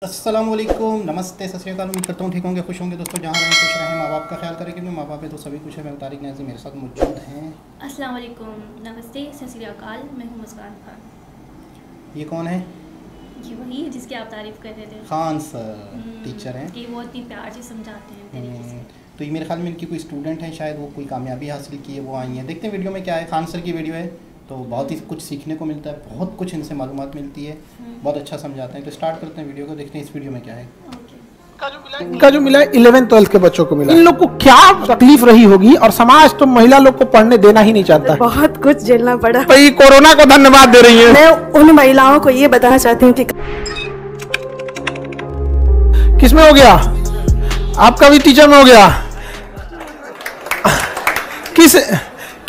अस्सलामुअलैकुम, नमस्ते, सत श्री अकाल। उम्मीद करता हूँ ठीक होंगे, खुश होंगे दोस्तों। जहाँ रहें खुश रहें, माँ बाप का ख्याल करें, क्योंकि माँ बाप है तो सभी कुछ है। मैं तारिक नाज़ी मेरे साथ मौजूद हैं। अस्सलाम वालेकुम, नमस्ते, सत श्री अकाल। मैं हूँ मुस्कान खान। ये कौन है? ये वही है जिसकी आप तारीफ़ कर रहे थे, खान सर, टीचर हैं कि वो इतनी प्यार से समझाते हैं तरीके से। तो ये मेरे ख्याल में इनकी कोई स्टूडेंट है, शायद वो कोई कामयाबी हासिल की है, वो आई हैं। देखते हैं वीडियो में क्या है। खान सर की वीडियो है तो बहुत ही कुछ सीखने को मिलता है, बहुत कुछ इनसे मालूमात मिलती है, बहुत अच्छा समझाते हैं। तो स्टार्ट करते हैं वीडियो को, देखते हैं इस वीडियो में क्या है। का जो मिला 11th-12th के बच्चों को मिला। इन लोग को क्या तकलीफ रही होगी, और समाज तो महिला लोग को पढ़ने देना ही नहीं चाहता। बहुत कुछ झेलना पड़ा। भाई कोरोना को धन्यवाद दे रही है। मैं उन महिलाओं को ये बताना चाहती हूँ कि किसमें हो गया? आपका भी टीचर में हो गया।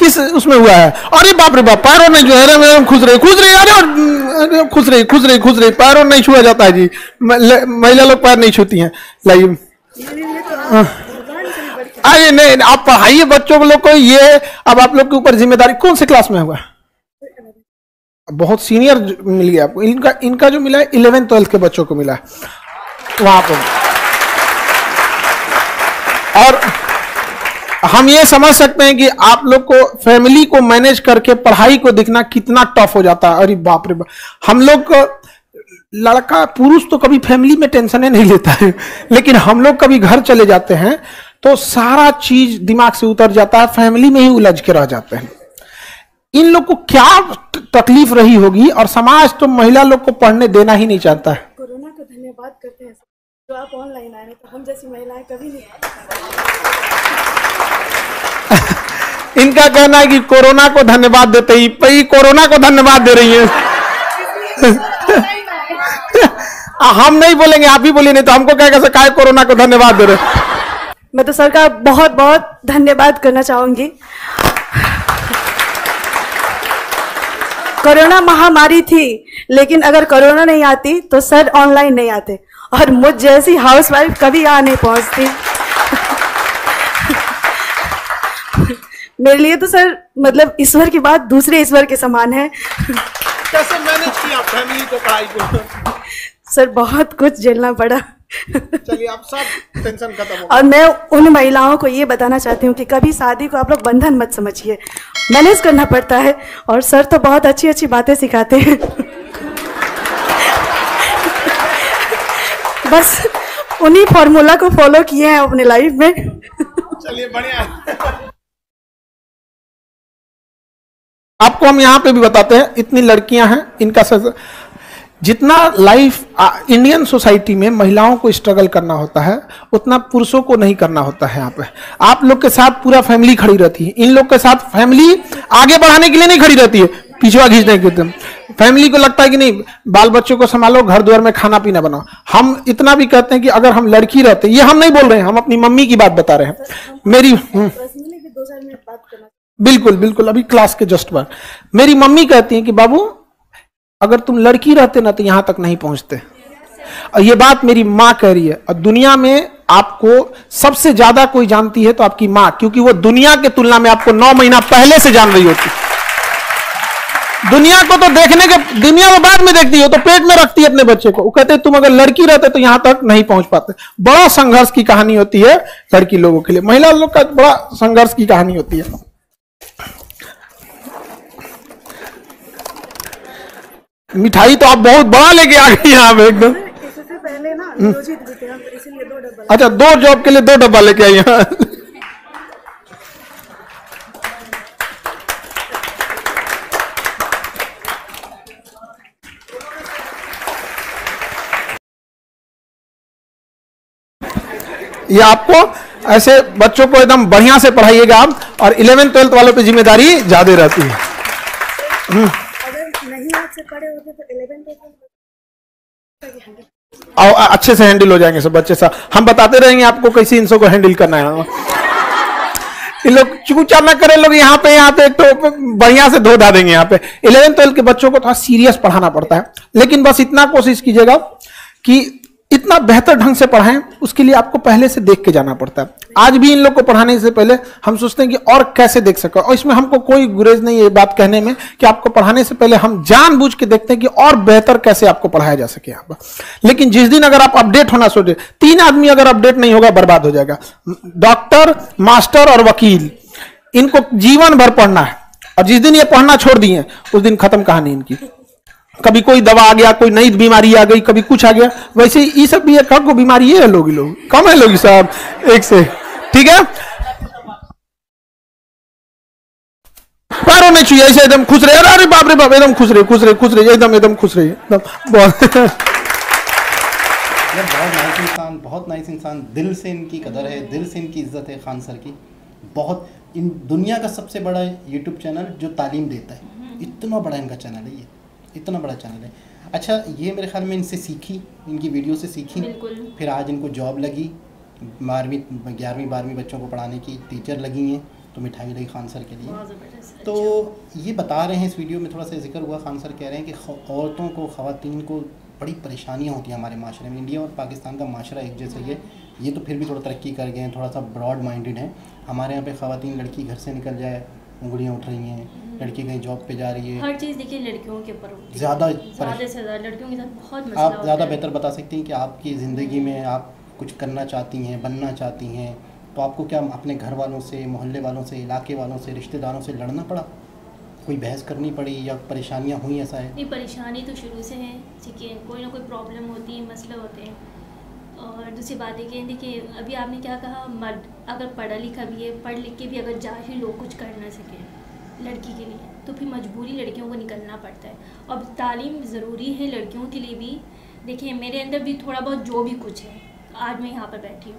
किस उसमें हुआ है? अरे बाप रे बाप, पैरों नहीं जो है मैडम खुश रही अरे खुश रही पैरों नहीं छुआ जाता है जी। महिला लोग पैर नहीं छूती हैं। लाइए अरे नहीं, आप पढ़ाइए बच्चों लोग को। ये अब आप लोग के ऊपर जिम्मेदारी। कौन से क्लास में हुआ? बहुत सीनियर मिल गया आपको। इनका जो मिला है 11th-12th के बच्चों को मिला है वहां पर। और हम ये समझ सकते हैं कि आप लोग को फैमिली को मैनेज करके पढ़ाई को देखना कितना टफ हो जाता है। अरे बाप रे बाप, हम लोग को लड़का पुरुष तो कभी फैमिली में टेंशन नहीं लेता है, लेकिन हम लोग कभी घर चले जाते हैं तो सारा चीज दिमाग से उतर जाता है, फैमिली में ही उलझ के रह जाते हैं। इन लोग को क्या तकलीफ रही होगी, और समाज तो महिला लोग को पढ़ने देना ही नहीं चाहता है। कोरोना को धन्यवाद करते हैं जो आप ऑनलाइन आए, तो हम जैसी महिलाएं कभी नहीं। इनका कहना है कि कोरोना को धन्यवाद देते ही भाई कोरोना को धन्यवाद दे रही है। हम नहीं बोलेंगे, आप ही बोलिए, नहीं तो हमको क्या कैसे काय कोरोना को धन्यवाद दे रहे। मैं तो सर का बहुत बहुत धन्यवाद करना चाहूंगी। कोरोना महामारी थी, लेकिन अगर कोरोना नहीं आती तो सर ऑनलाइन नहीं आते, और मुझ जैसी हाउसवाइफ कभी यहाँ नहीं पहुंचती। मेरे लिए तो सर मतलब ईश्वर की बात दूसरे ईश्वर के समान है। कैसे मैनेज किया फैमिली को, पढ़ाई को? सर बहुत कुछ झेलना पड़ा। चलिए आप सब टेंशन खत्म हो। और मैं उन महिलाओं को ये बताना चाहती हूँ कि कभी शादी को आप लोग बंधन मत समझिए, मैनेज करना पड़ता है। और सर तो बहुत अच्छी अच्छी बातें सिखाते हैं। बस उन्हीं फॉर्मूला को फॉलो किए हैं अपने लाइफ में। चलिए बढ़िया। आपको हम यहाँ पे भी बताते हैं, इतनी लड़कियां हैं, इनका जितना लाइफ इंडियन सोसाइटी में महिलाओं को स्ट्रगल करना होता है, उतना पुरुषों को नहीं करना होता है। यहाँ पे आप लोग के साथ पूरा फैमिली खड़ी रहती है। इन लोग के साथ फैमिली आगे बढ़ाने के लिए नहीं खड़ी रहती है, पिछवा खींचने के लिए। फैमिली को लगता है कि नहीं, बाल बच्चों को संभालो, घर द्वार में खाना पीना बनाओ। हम इतना भी कहते हैं कि अगर हम लड़की रहते, ये हम नहीं बोल रहे हैं, हम अपनी मम्मी की बात बता रहे हैं। मेरी बिल्कुल बिल्कुल, अभी क्लास के जस्ट बाद मेरी मम्मी कहती है कि बाबू अगर तुम लड़की रहते ना तो यहां तक नहीं पहुंचते। और ये बात मेरी माँ कह रही है। और दुनिया में आपको सबसे ज्यादा कोई जानती है तो आपकी माँ, क्योंकि वो दुनिया के तुलना में आपको 9 महीना पहले से जान रही होती। दुनिया को तो देखने के, दुनिया में बाद में देखती हो, तो पेट में रखती है अपने बच्चे को। वो कहते तुम अगर लड़की रहते तो यहां तक नहीं पहुंच पाते। बड़ा संघर्ष की कहानी होती है लड़की लोगों के लिए, महिला लोग का बड़ा संघर्ष की कहानी होती है। मिठाई तो आप बहुत बड़ा लेके आ गई यहाँ पे एकदम। इससे पहले ना नियोजित भी थे हम, इसीलिए 2 डब्बा। अच्छा, 2 जॉब के लिए 2 डब्बा लेके आई यहाँ। ये आपको ऐसे बच्चों को एकदम बढ़िया से पढ़ाइएगा आप, और 11th-12th वालों पे जिम्मेदारी ज्यादा रहती है। और अच्छे से हैंडल हो जाएंगे सब बच्चे। सब हम बताते रहेंगे आपको कैसे इन सबको हैंडल करना है। ये लोग चूचा ना करें, लोग यहाँ पे तो बढ़िया से धो धा देंगे। यहाँ पे 11th-12th के बच्चों को थोड़ा सीरियस पढ़ाना पड़ता है, लेकिन बस इतना कोशिश कीजिएगा कि इतना बेहतर ढंग से पढ़ाएं। उसके लिए आपको पहले से देख के जाना पड़ता है। आज भी इन लोग को पढ़ाने से पहले हम सोचते हैं कि और कैसे देख सके, और इसमें हमको कोई गुरेज नहीं है ये बात कहने में कि आपको पढ़ाने से पहले हम जानबूझ के देखते हैं कि और बेहतर कैसे आपको पढ़ाया जा सके यहाँ पर। लेकिन जिस दिन अगर आप अपडेट होना सोचे, 3 आदमी अगर अपडेट नहीं होगा बर्बाद हो जाएगा। डॉक्टर, मास्टर और वकील, इनको जीवन भर पढ़ना है, और जिस दिन ये पढ़ना छोड़ दिए उस दिन खत्म कहानी इनकी। कभी कोई दवा आ गया, कोई नई बीमारी आ गई, कभी कुछ आ गया। वैसे ये सब भी एक को बीमारी है, लोग कम है लोग साहब एक से, ठीक है। पैरों में छुए ऐसे एकदम खुश रहे, अरे बाप रे बाप, एकदम खुश रहे एकदम खुश रहे बहुत नाइस इंसान, दिल से इनकी कदर है, दिल से इनकी इज्जत है खान सर की। बहुत इन दुनिया का सबसे बड़ा यूट्यूब चैनल जो तालीम देता है, इतना बड़ा इनका चैनल है, ये इतना बड़ा चैनल है। अच्छा, ये मेरे ख्याल में इनसे सीखी, इनकी वीडियो से सीखी, फिर आज इनको जॉब लगी, 12वीं 11वीं 12वीं बच्चों को पढ़ाने की टीचर लगी हैं, तो मिठाई लगी खान सर के लिए। तो ये बता रहे हैं इस वीडियो में, थोड़ा सा जिक्र हुआ, खान सर कह रहे हैं कि औरतों को, ख़वातीन को बड़ी परेशानियाँ होती हैं हमारे माशरे में। इंडिया और पाकिस्तान का माशरा एक जैसा ही है, ये तो फिर भी थोड़ा तरक्की कर गए हैं, थोड़ा सा ब्रॉड माइंडेड है। हमारे यहाँ पे ख़वातीन, लड़की घर से निकल जाए उंगलियाँ उठ रही हैं, लड़की कहीं जॉब पे जा रही है, हर चीज़ देखिए लड़कियों के ऊपर ज़्यादा से ज़्यादा लड़कियों के साथ बहुत मसला आप ज़्यादा बेहतर बता सकती हैं कि आपकी ज़िंदगी में आप कुछ करना चाहती हैं, बनना चाहती हैं, तो आपको क्या अपने घर वालों से, मोहल्ले वालों से, इलाके वालों से, रिश्तेदारों से लड़ना पड़ा, कोई बहस करनी पड़ी या परेशानियाँ हुई, ऐसा है? नहीं, परेशानी तो शुरू से है, ठीक है, कोई ना कोई प्रॉब्लम होती है, मसले होते हैं। और दूसरी बात है कि देखिए अभी आपने क्या कहा, मर्द अगर पढ़ा लिखा भी है, पढ़ लिख के भी अगर जाहिल लोग कुछ कर ना सके लड़की के लिए, तो फिर मजबूरी लड़कियों को निकलना पड़ता है। अब तालीम ज़रूरी है लड़कियों के लिए भी। देखिए मेरे अंदर भी थोड़ा बहुत जो भी कुछ है, आज मैं यहाँ पर बैठी हूँ,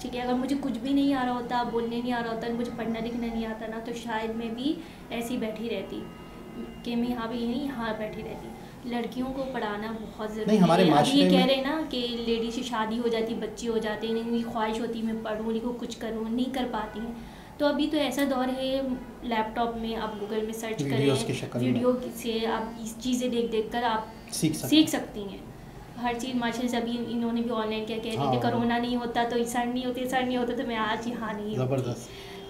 ठीक है। अगर मुझे कुछ भी नहीं आ रहा होता, बोलने नहीं आ रहा होता, मुझे पढ़ना लिखना नहीं आता ना, तो शायद मैं भी ऐसी बैठी रहती कि मैं यहाँ भी यहाँ बैठी रहती। लड़कियों को पढ़ाना बहुत ज़रूरी है। हमारे अभी ये कह रहे हैं ना कि लेडीज की शादी हो जाती, बच्चे हो जाते हैं, उनकी ख्वाहिश होती है मैं पढ़ूँ, उनको कुछ करूँ, नहीं कर पाती हैं। तो अभी तो ऐसा दौर है, लैपटॉप में आप गूगल में सर्च करें, वीडियो से आप इस चीज़ें देख कर आप सीख सकती हैं हर चीज़। माशाल्लाह से अभी इन्होंने भी ऑनलाइन क्या कह रहे थे, कोरोना नहीं होता तो सर नहीं होता तो मैं आज यहाँ नहीं होती।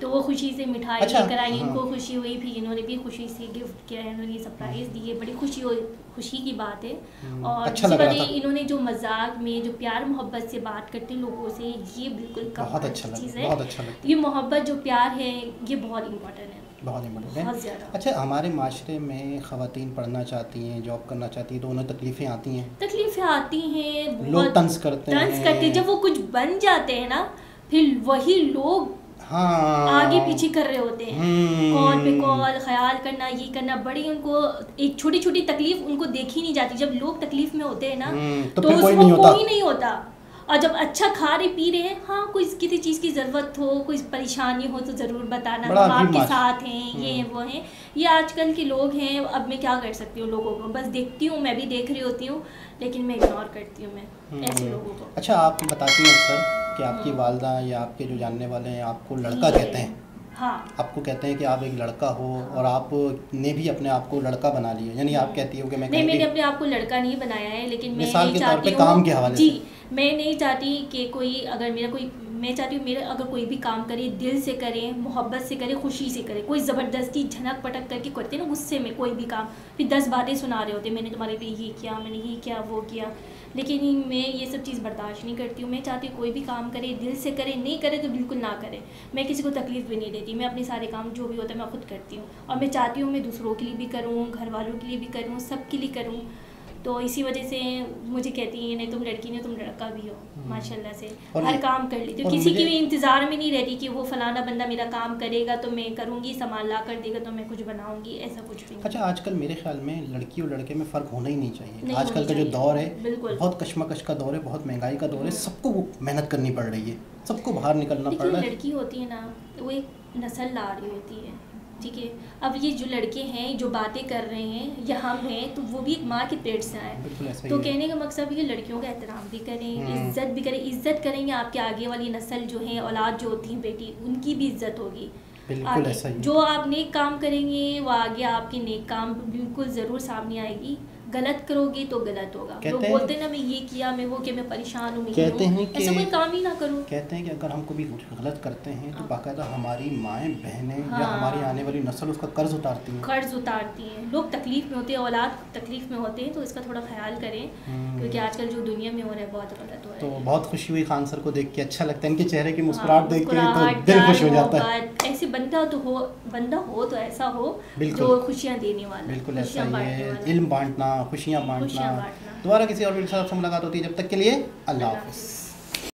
तो वो खुशी से मिठाई लेकर आई, इनको खुशी हुई, फिर इन्होंने भी खुशी से गिफ्ट किया, इन्होंने सरप्राइज़ दिए, बड़ी खुशी की बात है। और दूसरी बात इन्होंने जो मजाक में जो प्यार मोहब्बत से बात करते हैं लोगों से, ये बिल्कुल कमाल की चीज़ है। ये मोहब्बत जो प्यार है ये बहुत इम्पोर्टेंट है, बहुत इम्पोर्टेंट है। अच्छा, हमारे माशरे में ख़वातीन पढ़ना चाहती हैं, जॉब करना चाहती हैं, तो उन्हें तकलीफ़ें आती हैं, लोग तंज करते हैं। जब वो कुछ बन जाते हैं ना, फिर वही लोग आगे पीछे कर रहे होते हैं, कॉल पे कॉल, ख्याल करना, ये करना, बड़ी उनको एक छोटी छोटी तकलीफ उनको देखी नहीं जाती। जब लोग तकलीफ में होते हैं ना, तो उसको कोई नहीं होता। और जब अच्छा खा रहे पी रहे हैं, हाँ कोई किसी चीज़ की ज़रूरत हो, कोई परेशानी हो तो ज़रूर बताना, हम आपके साथ हैं, ये वो हैं। ये आजकल के लोग हैं। अब मैं क्या कर सकती हूँ, लोगों को बस देखती हूँ, मैं भी देख रही होती हूँ, लेकिन मैं इग्नोर करती हूँ मैं ऐसे लोगों को। अच्छा, आप बताती हैं अक्सर कि आपकी वालदा या आपके जो जानने वाले हैं आपको लड़का कहते हैं। हाँ, आपको कहते हैं कि आप एक लड़का हो, और आपने भी अपने आप को लड़का बना लिया, यानी आप कहती हो कि मैं नहीं, मैंने अपने आप को लड़का नहीं बनाया है, लेकिन मैं मिसाल के तौर पे काम के हवाले जी, मैं नहीं चाहती कि कोई अगर मेरा कोई, मैं चाहती हूँ मेरा अगर कोई भी काम करे दिल से करे, मोहब्बत से करे, खुशी से करे। कोई ज़बरदस्ती झनक पटक करके करते ना गुस्से में कोई भी काम, फिर 10 बातें सुना रहे होते, मैंने तुम्हारे लिए ये किया, मैंने ये किया, वो किया, लेकिन मैं ये सब चीज़ बर्दाश्त नहीं करती हूँ। मैं चाहती हूँ कोई भी काम करे दिल से करे, नहीं करे तो बिल्कुल ना करे। मैं किसी को तकलीफ़ भी नहीं देती, मैं अपने सारे काम जो भी होता है मैं खुद करती हूँ, और मैं चाहती हूँ मैं दूसरों के लिए भी करूँ, घर वालों के लिए भी करूँ, सब के लिए करूँ। तो इसी वजह से मुझे कहती हैं नहीं तुम लड़की नहीं, तुम लड़का भी हो, माशाल्लाह से हर काम कर लेती हो, किसी की भी इंतज़ार में नहीं रहती कि वो फलाना बंदा मेरा काम करेगा तो मैं करूँगी, सामान ला कर देगा तो मैं कुछ बनाऊँगी, ऐसा कुछ भी नहीं। अच्छा, आजकल मेरे ख्याल में लड़की और लड़के में फ़र्क होना ही नहीं चाहिए। आजकल का जो दौर है बहुत कशमकश का दौर है, बहुत महंगाई का दौर है, सबको मेहनत करनी पड़ रही है, सबको बाहर निकलना पड़ रहा है। लड़की होती है ना, वो एक नस्ल ला रही होती है, ठीक है। अब ये जो लड़के हैं जो बातें कर रहे हैं या हम हैं, तो वो भी एक माँ के पेट से आए। तो कहने का मकसद ये लड़कियों का एहतराम भी करें, इज्जत भी करें। इज्जत करेंगे आपके आगे वाली नस्ल जो है, औलाद जो होती है बेटी, उनकी भी इज्जत होगी। बिल्कुल ऐसा ही। जो आप नेक काम करेंगे वो आगे आपके नेक काम बिल्कुल ज़रूर सामने आएगी। गलत करोगे तो गलत होगा। लोग बोलते हैं ना मैं ये किया, मैं वो किया, मैं परेशान हूँ, कहते हैं कि ऐसा कोई काम ही ना करो। कहते हैं कि अगर हम कभी गलत करते हैं तो बाकायदा हमारी माएँ बहनें या हमारी आने वाली नस्ल उसका कर्ज उतारती है। कर्ज उतारती हैं, लोग तकलीफ में होते हैं, औलाद तकलीफ में होते हैं, तो इसका थोड़ा ख्याल करें क्योंकि आजकल जो दुनिया में हो रहा है बहुत गलत हो रहा है। तो बहुत खुशी हुई खान सर को देख के, अच्छा लगता है इनके चेहरे की मुस्कुराहट देख के, तो दिल खुश हो जाता है। ऐसे बंदा हो तो ऐसा हो जो खुशियाँ देने वाला। बिल्कुल ऐसा ही है, इल्म बांटना, खुशियाँ बांटना। दोबारा किसी और वीडियो के साथ मुलाकात होती है, जब तक के लिए अल्लाह हाफ़िज़।